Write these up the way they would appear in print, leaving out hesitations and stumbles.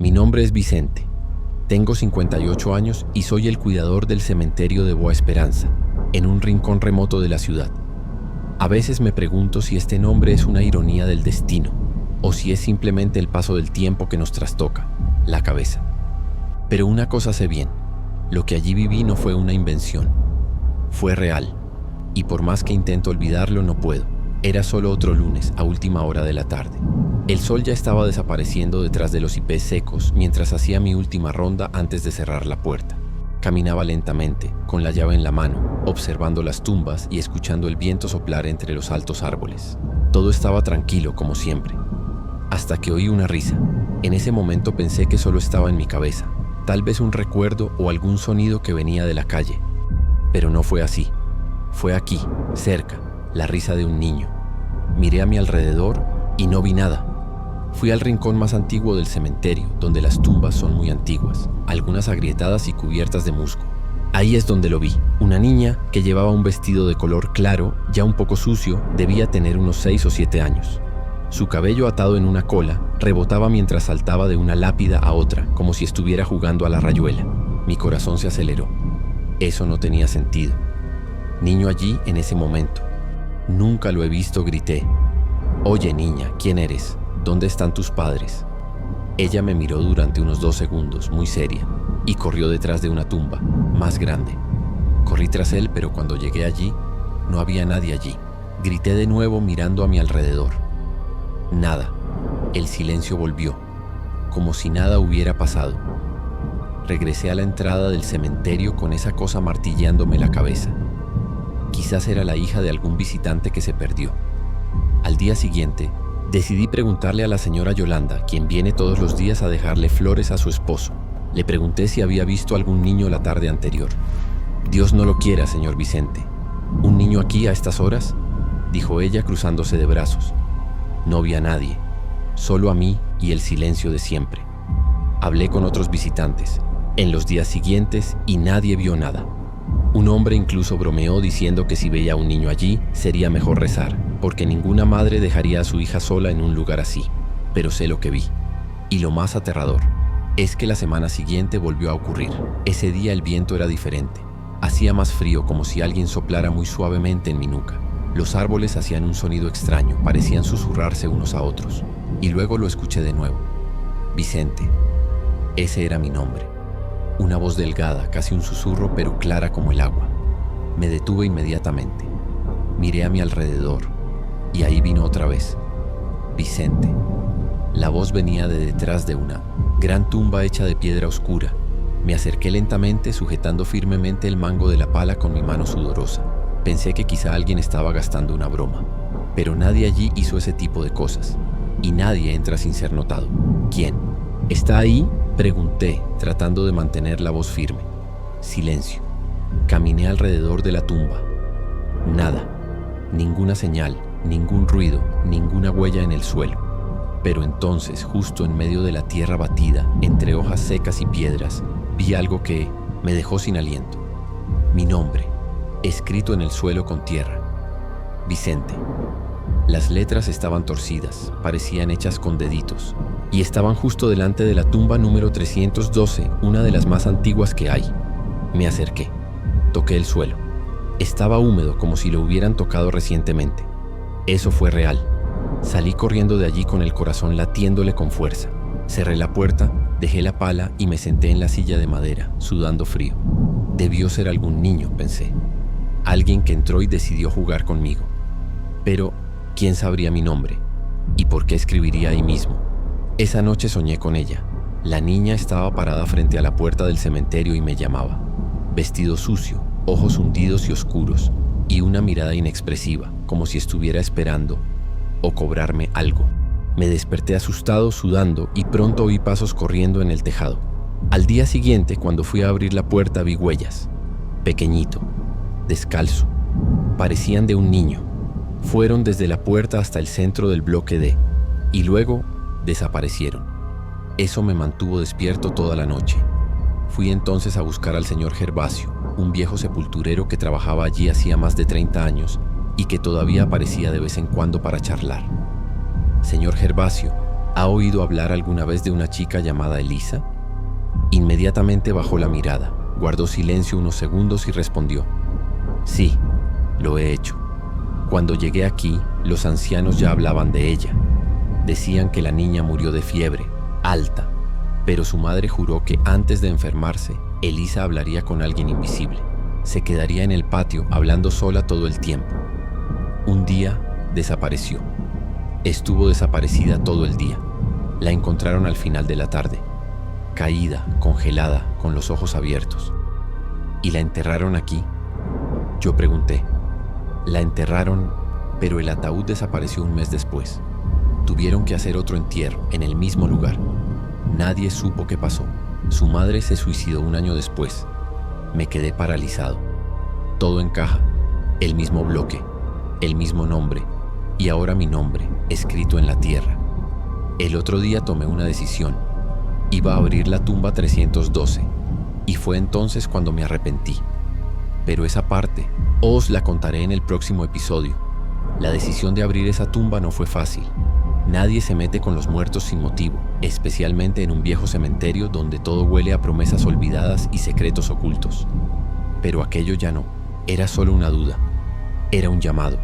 Mi nombre es Vicente. Tengo 58 años y soy el cuidador del cementerio de Boa Esperanza, en un rincón remoto de la ciudad. A veces me pregunto si este nombre es una ironía del destino o si es simplemente el paso del tiempo que nos trastoca la cabeza. Pero una cosa sé bien, lo que allí viví no fue una invención, fue real, y por más que intento olvidarlo no puedo. Era solo otro lunes a última hora de la tarde. El sol ya estaba desapareciendo detrás de los hipés secos mientras hacía mi última ronda antes de cerrar la puerta. Caminaba lentamente, con la llave en la mano, observando las tumbas y escuchando el viento soplar entre los altos árboles. Todo estaba tranquilo como siempre, hasta que oí una risa. En ese momento pensé que solo estaba en mi cabeza, tal vez un recuerdo o algún sonido que venía de la calle. Pero no fue así. Fue aquí, cerca, la risa de un niño. Miré a mi alrededor y no vi nada. Fui al rincón más antiguo del cementerio, donde las tumbas son muy antiguas, algunas agrietadas y cubiertas de musgo. Ahí es donde lo vi. Una niña que llevaba un vestido de color claro, ya un poco sucio, debía tener unos 6 o 7 años. Su cabello atado en una cola rebotaba mientras saltaba de una lápida a otra, como si estuviera jugando a la rayuela. Mi corazón se aceleró. Eso no tenía sentido. Niño allí en ese momento. Nunca lo he visto, grité. «Oye, niña, ¿quién eres? ¿Dónde están tus padres?» Ella me miró durante unos 2 segundos, muy seria, y corrió detrás de una tumba, más grande. Corrí tras él, pero cuando llegué allí, no había nadie allí. Grité de nuevo mirando a mi alrededor. Nada. El silencio volvió, como si nada hubiera pasado. Regresé a la entrada del cementerio con esa cosa martilleándome la cabeza. Quizás era la hija de algún visitante que se perdió. Al día siguiente, decidí preguntarle a la señora Yolanda, quien viene todos los días a dejarle flores a su esposo. Le pregunté si había visto algún niño la tarde anterior. «Dios no lo quiera, señor Vicente. ¿Un niño aquí a estas horas?», dijo ella cruzándose de brazos. No vi a nadie, solo a mí y el silencio de siempre. Hablé con otros visitantes, en los días siguientes, y nadie vio nada. Un hombre incluso bromeó diciendo que si veía a un niño allí, sería mejor rezar, porque ninguna madre dejaría a su hija sola en un lugar así. Pero sé lo que vi. Y lo más aterrador es que la semana siguiente volvió a ocurrir. Ese día el viento era diferente. Hacía más frío, como si alguien soplara muy suavemente en mi nuca. Los árboles hacían un sonido extraño, parecían susurrarse unos a otros. Y luego lo escuché de nuevo. Vicente. Ese era mi nombre. Una voz delgada, casi un susurro, pero clara como el agua. Me detuve inmediatamente. Miré a mi alrededor, y ahí vino otra vez. Vicente. La voz venía de detrás de una gran tumba hecha de piedra oscura. Me acerqué lentamente, sujetando firmemente el mango de la pala con mi mano sudorosa. Pensé que quizá alguien estaba gastando una broma, pero nadie allí hizo ese tipo de cosas, y nadie entra sin ser notado. ¿Quién? ¿Está ahí?, pregunté, tratando de mantener la voz firme. Silencio. Caminé alrededor de la tumba. Nada. Ninguna señal, ningún ruido, ninguna huella en el suelo. Pero entonces, justo en medio de la tierra batida, entre hojas secas y piedras, vi algo que me dejó sin aliento. Mi nombre, escrito en el suelo con tierra. Vicente. Las letras estaban torcidas, parecían hechas con deditos, y estaban justo delante de la tumba número 312, una de las más antiguas que hay. Me acerqué. Toqué el suelo. Estaba húmedo, como si lo hubieran tocado recientemente. Eso fue real. Salí corriendo de allí con el corazón latiéndole con fuerza. Cerré la puerta, dejé la pala y me senté en la silla de madera, sudando frío. Debió ser algún niño, pensé. Alguien que entró y decidió jugar conmigo. Pero, ¿quién sabría mi nombre? ¿Y por qué escribiría ahí mismo? Esa noche soñé con ella. La niña estaba parada frente a la puerta del cementerio y me llamaba. Vestido sucio, ojos hundidos y oscuros, y una mirada inexpresiva, como si estuviera esperando o cobrarme algo. Me desperté asustado, sudando, y pronto oí pasos corriendo en el tejado. Al día siguiente, cuando fui a abrir la puerta, vi huellas. Pequeñito, descalzo. Parecían de un niño. Fueron desde la puerta hasta el centro del bloque D, y luego desaparecieron. Eso me mantuvo despierto toda la noche. Fui entonces a buscar al señor Gervasio, un viejo sepulturero que trabajaba allí hacía más de 30 años y que todavía aparecía de vez en cuando para charlar. «Señor Gervasio», ¿Ha oído hablar alguna vez de una chica llamada Elisa? Inmediatamente bajó la mirada, guardó silencio unos segundos y respondió: sí, lo he hecho. Cuando llegué aquí, los ancianos ya hablaban de ella. Decían que la niña murió de fiebre, alta, pero su madre juró que antes de enfermarse, Elisa hablaría con alguien invisible. Se quedaría en el patio hablando sola todo el tiempo. Un día desapareció. Estuvo desaparecida todo el día. La encontraron al final de la tarde, caída, congelada, con los ojos abiertos. ¿Y la enterraron aquí? Yo pregunté. La enterraron, pero el ataúd desapareció un mes después. Tuvieron que hacer otro entierro en el mismo lugar. Nadie supo qué pasó. Su madre se suicidó un año después. Me quedé paralizado. Todo encaja. El mismo bloque, el mismo nombre, y ahora mi nombre, escrito en la tierra. El otro día tomé una decisión. Iba a abrir la tumba 312, y fue entonces cuando me arrepentí. Pero esa parte, os la contaré en el próximo episodio. La decisión de abrir esa tumba no fue fácil. Nadie se mete con los muertos sin motivo, especialmente en un viejo cementerio donde todo huele a promesas olvidadas y secretos ocultos. Pero aquello ya no. Era solo una duda. Era un llamado.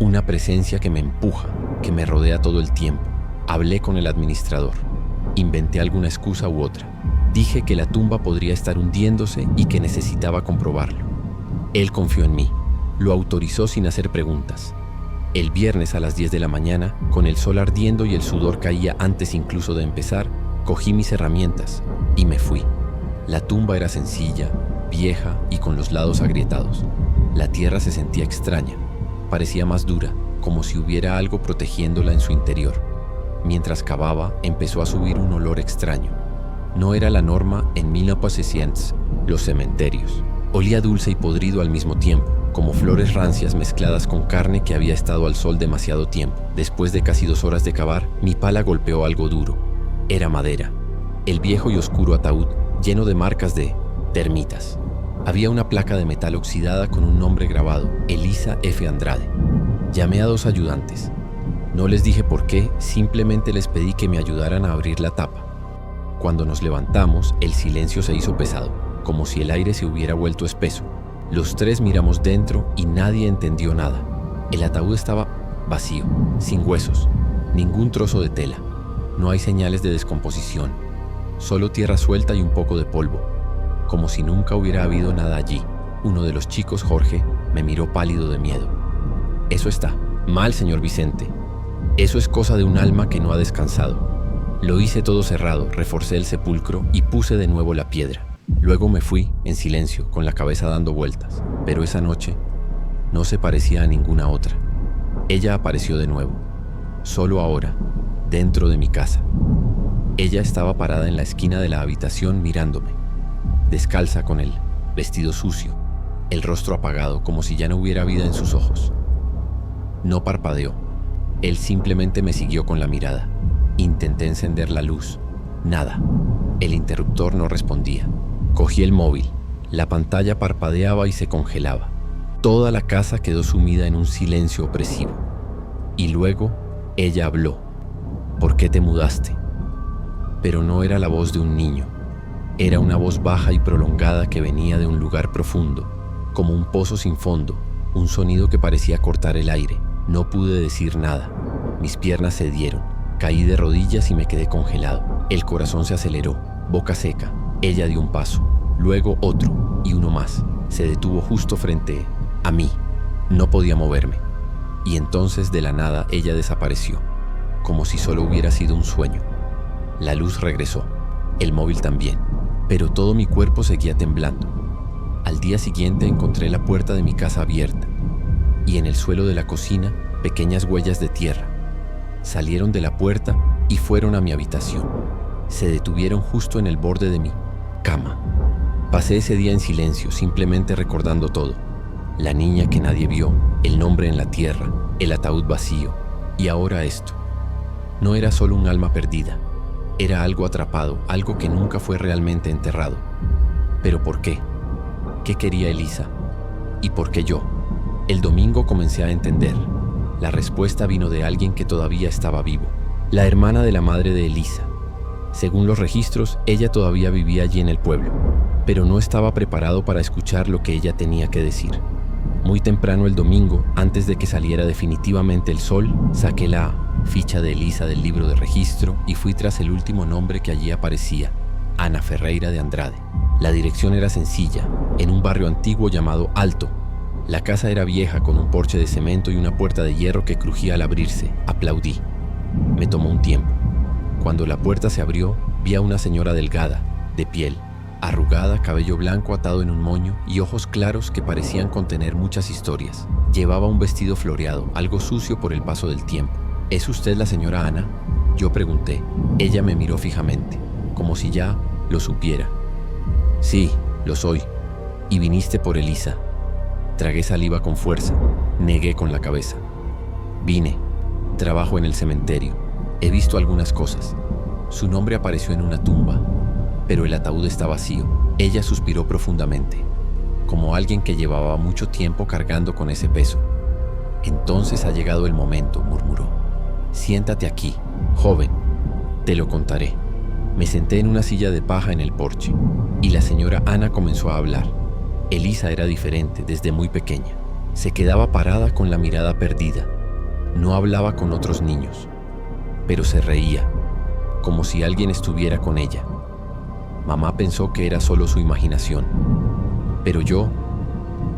Una presencia que me empuja, que me rodea todo el tiempo. Hablé con el administrador. Inventé alguna excusa u otra. Dije que la tumba podría estar hundiéndose y que necesitaba comprobarlo. Él confió en mí. Lo autorizó sin hacer preguntas. El viernes a las 10 de la mañana, con el sol ardiendo y el sudor caía antes incluso de empezar, cogí mis herramientas y me fui. La tumba era sencilla, vieja y con los lados agrietados. La tierra se sentía extraña, parecía más dura, como si hubiera algo protegiéndola en su interior. Mientras cavaba, empezó a subir un olor extraño. No era la norma en 1900, los cementerios. Olía dulce y podrido al mismo tiempo, como flores rancias mezcladas con carne que había estado al sol demasiado tiempo. Después de casi 2 horas de cavar, mi pala golpeó algo duro. Era madera. El viejo y oscuro ataúd, lleno de marcas de termitas. Había una placa de metal oxidada con un nombre grabado: Elisa F. Andrade. Llamé a 2 ayudantes. No les dije por qué, simplemente les pedí que me ayudaran a abrir la tapa. Cuando nos levantamos, el silencio se hizo pesado, como si el aire se hubiera vuelto espeso. Los 3 miramos dentro y nadie entendió nada. El ataúd estaba vacío, sin huesos, ningún trozo de tela. No hay señales de descomposición, solo tierra suelta y un poco de polvo, como si nunca hubiera habido nada allí. Uno de los chicos, Jorge, me miró pálido de miedo. Eso está mal, señor Vicente. Eso es cosa de un alma que no ha descansado. Lo hice todo cerrado, reforcé el sepulcro y puse de nuevo la piedra. Luego me fui, en silencio, con la cabeza dando vueltas. Pero esa noche no se parecía a ninguna otra. Ella apareció de nuevo, solo ahora, dentro de mi casa. Ella estaba parada en la esquina de la habitación mirándome, descalza con el vestido sucio, el rostro apagado como si ya no hubiera vida en sus ojos. No parpadeó. Él simplemente me siguió con la mirada. Intenté encender la luz. Nada. El interruptor no respondía. Cogí el móvil. La pantalla parpadeaba y se congelaba. Toda la casa quedó sumida en un silencio opresivo. Y luego ella habló. ¿Por qué te mudaste? Pero no era la voz de un niño. Era una voz baja y prolongada que venía de un lugar profundo, como un pozo sin fondo, un sonido que parecía cortar el aire. No pude decir nada. Mis piernas cedieron. Caí de rodillas y me quedé congelado. El corazón se aceleró, boca seca. Ella dio un paso, luego otro y uno más. Se detuvo justo frente a mí. No podía moverme. Y entonces de la nada ella desapareció, como si solo hubiera sido un sueño. La luz regresó, el móvil también, pero todo mi cuerpo seguía temblando. Al día siguiente encontré la puerta de mi casa abierta y en el suelo de la cocina pequeñas huellas de tierra. Salieron de la puerta y fueron a mi habitación. Se detuvieron justo en el borde de mi cama. Pasé ese día en silencio, simplemente recordando todo. La niña que nadie vio, el nombre en la tierra, el ataúd vacío, y ahora esto. No era solo un alma perdida, era algo atrapado, algo que nunca fue realmente enterrado. ¿Pero por qué? ¿Qué quería Elisa? ¿Y por qué yo? El domingo comencé a entender. La respuesta vino de alguien que todavía estaba vivo. la hermana de la madre de Elisa. Según los registros, ella todavía vivía allí en el pueblo, pero no estaba preparado para escuchar lo que ella tenía que decir. Muy temprano el domingo, antes de que saliera definitivamente el sol, saqué la ficha de Elisa del libro de registro y fui tras el último nombre que allí aparecía, Ana Ferreira de Andrade. La dirección era sencilla, en un barrio antiguo llamado Alto. La casa era vieja, con un porche de cemento y una puerta de hierro que crujía al abrirse. Aplaudí. Me tomó un tiempo. Cuando la puerta se abrió, vi a una señora delgada, de piel, arrugada, cabello blanco atado en un moño y ojos claros que parecían contener muchas historias. Llevaba un vestido floreado, algo sucio por el paso del tiempo. ¿Es usted la señora Ana?, yo pregunté. Ella me miró fijamente, como si ya lo supiera. Sí, lo soy. ¿Y viniste por Elisa? Tragué saliva con fuerza. Negué con la cabeza. Vine. Trabajo en el cementerio. He visto algunas cosas. Su nombre apareció en una tumba, pero el ataúd está vacío. Ella suspiró profundamente, como alguien que llevaba mucho tiempo cargando con ese peso. Entonces ha llegado el momento, murmuró. Siéntate aquí, joven. Te lo contaré. Me senté en una silla de paja en el porche, y la señora Ana comenzó a hablar. Elisa era diferente desde muy pequeña. Se quedaba parada con la mirada perdida. No hablaba con otros niños, pero se reía, como si alguien estuviera con ella. Mamá pensó que era solo su imaginación, pero yo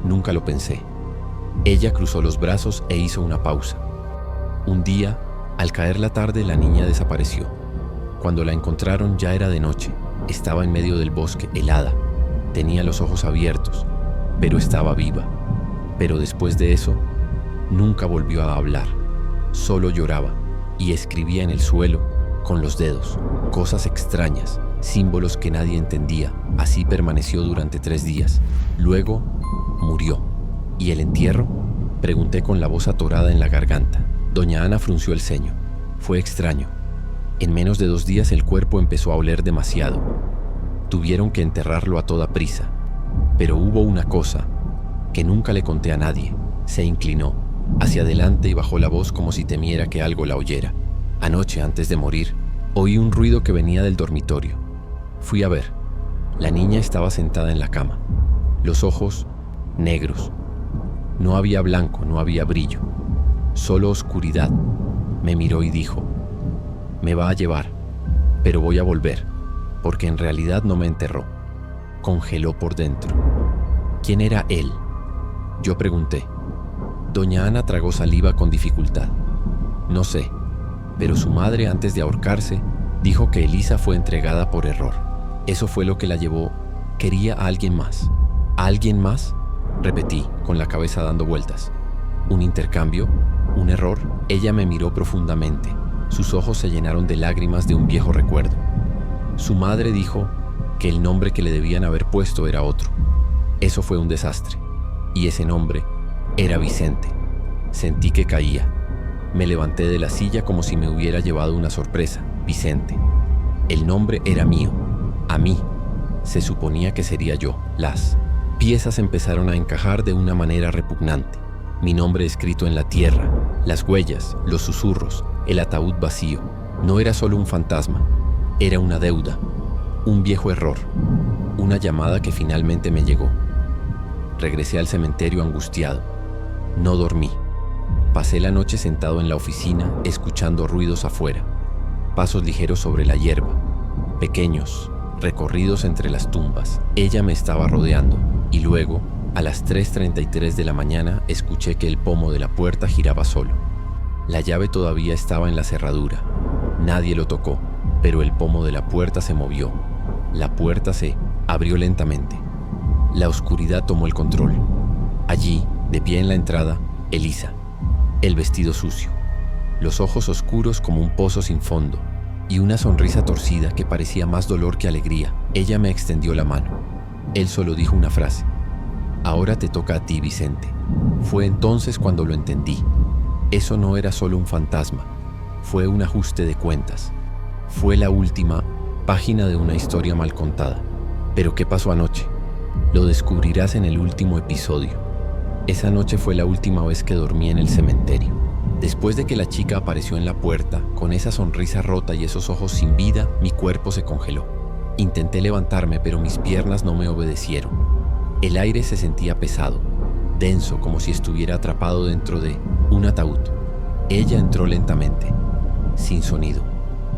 nunca lo pensé. Ella cruzó los brazos e hizo una pausa. Un día, al caer la tarde, la niña desapareció. Cuando la encontraron ya era de noche. Estaba en medio del bosque, helada. Tenía los ojos abiertos, pero estaba viva. Pero después de eso, nunca volvió a hablar. Solo lloraba y escribía en el suelo con los dedos, cosas extrañas, símbolos que nadie entendía. Así permaneció durante 3 días. Luego, murió. ¿Y el entierro?, pregunté con la voz atorada en la garganta. Doña Ana frunció el ceño. Fue extraño. En menos de 2 días el cuerpo empezó a oler demasiado. Tuvieron que enterrarlo a toda prisa. Pero hubo una cosa que nunca le conté a nadie. Se inclinó hacia adelante y bajó la voz como si temiera que algo la oyera. Anoche, antes de morir, oí un ruido que venía del dormitorio. Fui a ver. La niña estaba sentada en la cama. Los ojos negros. No había blanco, no había brillo. Solo oscuridad. Me miró y dijo: me va a llevar, pero voy a volver, porque en realidad no me enterró. Congeló por dentro. ¿Quién era él?, yo pregunté. Doña Ana tragó saliva con dificultad. No sé, pero su madre, antes de ahorcarse, dijo que Elisa fue entregada por error. Eso fue lo que la llevó. Quería a alguien más. ¿A alguien más?, repetí, con la cabeza dando vueltas. ¿Un intercambio? ¿Un error? Ella me miró profundamente. Sus ojos se llenaron de lágrimas de un viejo recuerdo. Su madre dijo que el nombre que le debían haber puesto era otro. Eso fue un desastre. Y ese nombre era Vicente. Sentí que caía. Me levanté de la silla como si me hubiera llevado una sorpresa. Vicente. El nombre era mío. A mí. Se suponía que sería yo. Las piezas empezaron a encajar de una manera repugnante. Mi nombre escrito en la tierra, las huellas, los susurros, el ataúd vacío. No era solo un fantasma, era una deuda, un viejo error, una llamada que finalmente me llegó. Regresé al cementerio angustiado. No dormí. Pasé la noche sentado en la oficina, escuchando ruidos afuera, pasos ligeros sobre la hierba, pequeños, recorridos entre las tumbas. Ella me estaba rodeando, y luego, a las 3:33 de la mañana, escuché que el pomo de la puerta giraba solo. La llave todavía estaba en la cerradura. Nadie lo tocó, pero el pomo de la puerta se movió. La puerta se abrió lentamente. La oscuridad tomó el control. Allí, de pie en la entrada, Elisa. El vestido sucio, los ojos oscuros como un pozo sin fondo, y una sonrisa torcida que parecía más dolor que alegría. Ella me extendió la mano. Él solo dijo una frase: ahora te toca a ti, Vicente. Fue entonces cuando lo entendí. Eso no era solo un fantasma, fue un ajuste de cuentas. Fue la última página de una historia mal contada. ¿Pero qué pasó anoche? Lo descubrirás en el último episodio. Esa noche fue la última vez que dormí en el cementerio. Después de que la chica apareció en la puerta, con esa sonrisa rota y esos ojos sin vida, mi cuerpo se congeló. Intenté levantarme, pero mis piernas no me obedecieron. El aire se sentía pesado, denso, como si estuviera atrapado dentro de un ataúd. Ella entró lentamente, sin sonido,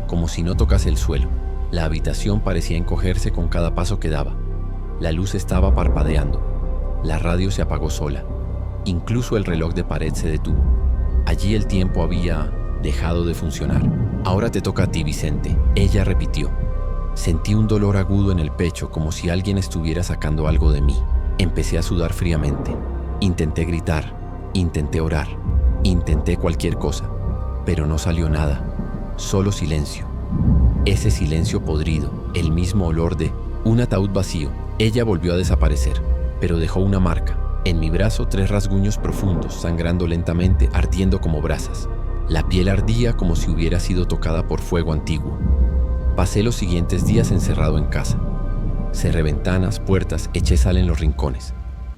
como si no tocase el suelo. La habitación parecía encogerse con cada paso que daba. La luz estaba parpadeando. La radio se apagó sola. Incluso el reloj de pared se detuvo. Allí el tiempo había dejado de funcionar. «Ahora te toca a ti, Vicente», ella repitió. Sentí un dolor agudo en el pecho, como si alguien estuviera sacando algo de mí. Empecé a sudar fríamente. Intenté gritar, intenté orar, intenté cualquier cosa, pero no salió nada. Solo silencio. Ese silencio podrido, el mismo olor de un ataúd vacío. Ella volvió a desaparecer, pero dejó una marca. En mi brazo 3 rasguños profundos, sangrando lentamente, ardiendo como brasas. La piel ardía como si hubiera sido tocada por fuego antiguo. Pasé los siguientes días encerrado en casa. Cerré ventanas, puertas, eché sal en los rincones.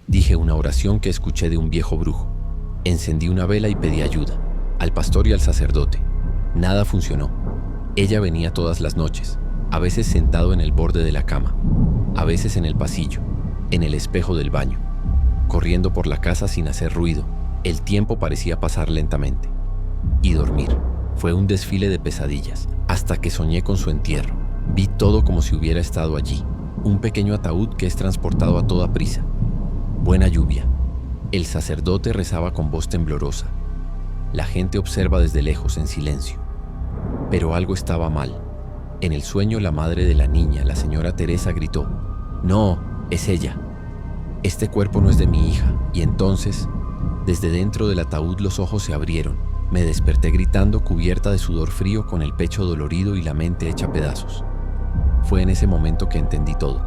Dije una oración que escuché de un viejo brujo. Encendí una vela y pedí ayuda, al pastor y al sacerdote. Nada funcionó. Ella venía todas las noches, a veces sentado en el borde de la cama, a veces en el pasillo, en el espejo del baño, corriendo por la casa sin hacer ruido. El tiempo parecía pasar lentamente. Y dormir. Fue un desfile de pesadillas, hasta que soñé con su entierro. Vi todo como si hubiera estado allí. Un pequeño ataúd que es transportado a toda prisa. Buena lluvia. El sacerdote rezaba con voz temblorosa. La gente observa desde lejos en silencio. Pero algo estaba mal. En el sueño la madre de la niña, la señora Teresa, gritó: «No, es ella. Este cuerpo no es de mi hija». Y entonces, desde dentro del ataúd los ojos se abrieron. Me desperté gritando, cubierta de sudor frío, con el pecho dolorido y la mente hecha pedazos. Fue en ese momento que entendí todo.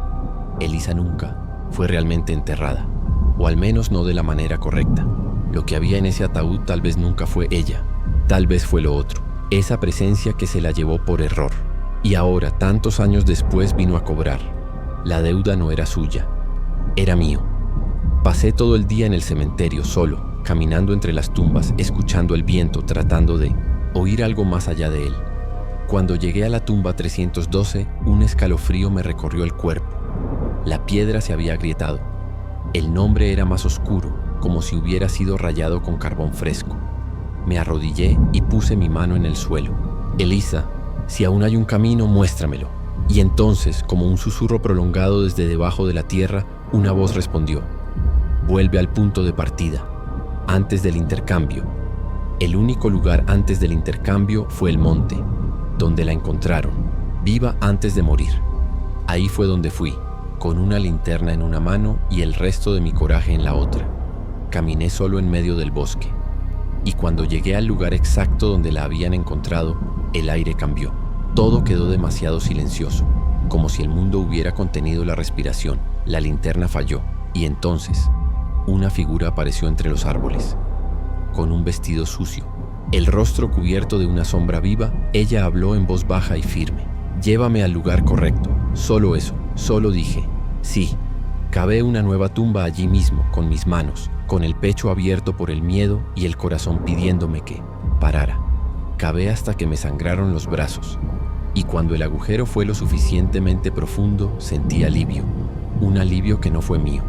Elisa nunca fue realmente enterrada, o al menos no de la manera correcta. Lo que había en ese ataúd tal vez nunca fue ella, tal vez fue lo otro, esa presencia que se la llevó por error. Y ahora, tantos años después, vino a cobrar. La deuda no era suya, era mío. Pasé todo el día en el cementerio solo, caminando entre las tumbas, escuchando el viento, tratando de oír algo más allá de él. Cuando llegué a la tumba 312, un escalofrío me recorrió el cuerpo. La piedra se había agrietado. El nombre era más oscuro, como si hubiera sido rayado con carbón fresco. Me arrodillé y puse mi mano en el suelo. «Elisa, si aún hay un camino, muéstramelo». Y entonces, como un susurro prolongado desde debajo de la tierra, una voz respondió: «Vuelve al punto de partida, antes del intercambio». El único lugar antes del intercambio fue el monte, donde la encontraron, viva antes de morir. Ahí fue donde fui, con una linterna en una mano y el resto de mi coraje en la otra. Caminé solo en medio del bosque, y cuando llegué al lugar exacto donde la habían encontrado, el aire cambió. Todo quedó demasiado silencioso, como si el mundo hubiera contenido la respiración. La linterna falló, y entonces una figura apareció entre los árboles, con un vestido sucio, el rostro cubierto de una sombra viva. Ella habló en voz baja y firme: «Llévame al lugar correcto». Solo eso, solo dije: «Sí». Cavé una nueva tumba allí mismo, con mis manos, con el pecho abierto por el miedo y el corazón pidiéndome que parara. Cavé hasta que me sangraron los brazos, y cuando el agujero fue lo suficientemente profundo, sentí alivio, un alivio que no fue mío,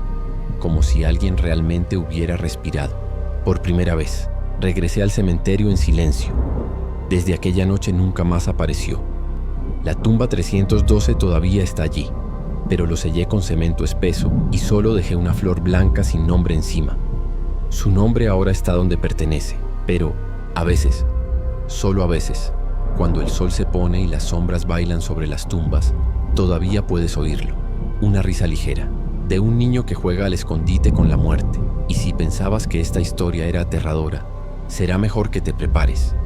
como si alguien realmente hubiera respirado. Por primera vez, regresé al cementerio en silencio. Desde aquella noche nunca más apareció. La tumba 312 todavía está allí, pero lo sellé con cemento espeso y solo dejé una flor blanca sin nombre encima. Su nombre ahora está donde pertenece, pero a veces, solo a veces, cuando el sol se pone y las sombras bailan sobre las tumbas, todavía puedes oírlo. Una risa ligera, de un niño que juega al escondite con la muerte. Y si pensabas que esta historia era aterradora, será mejor que te prepares.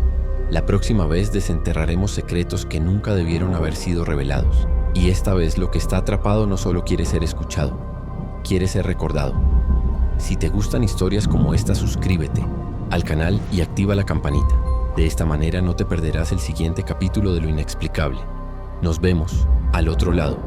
La próxima vez desenterraremos secretos que nunca debieron haber sido revelados. Y esta vez lo que está atrapado no solo quiere ser escuchado, quiere ser recordado. Si te gustan historias como esta, suscríbete al canal y activa la campanita. De esta manera no te perderás el siguiente capítulo de Lo Inexplicable. Nos vemos al otro lado.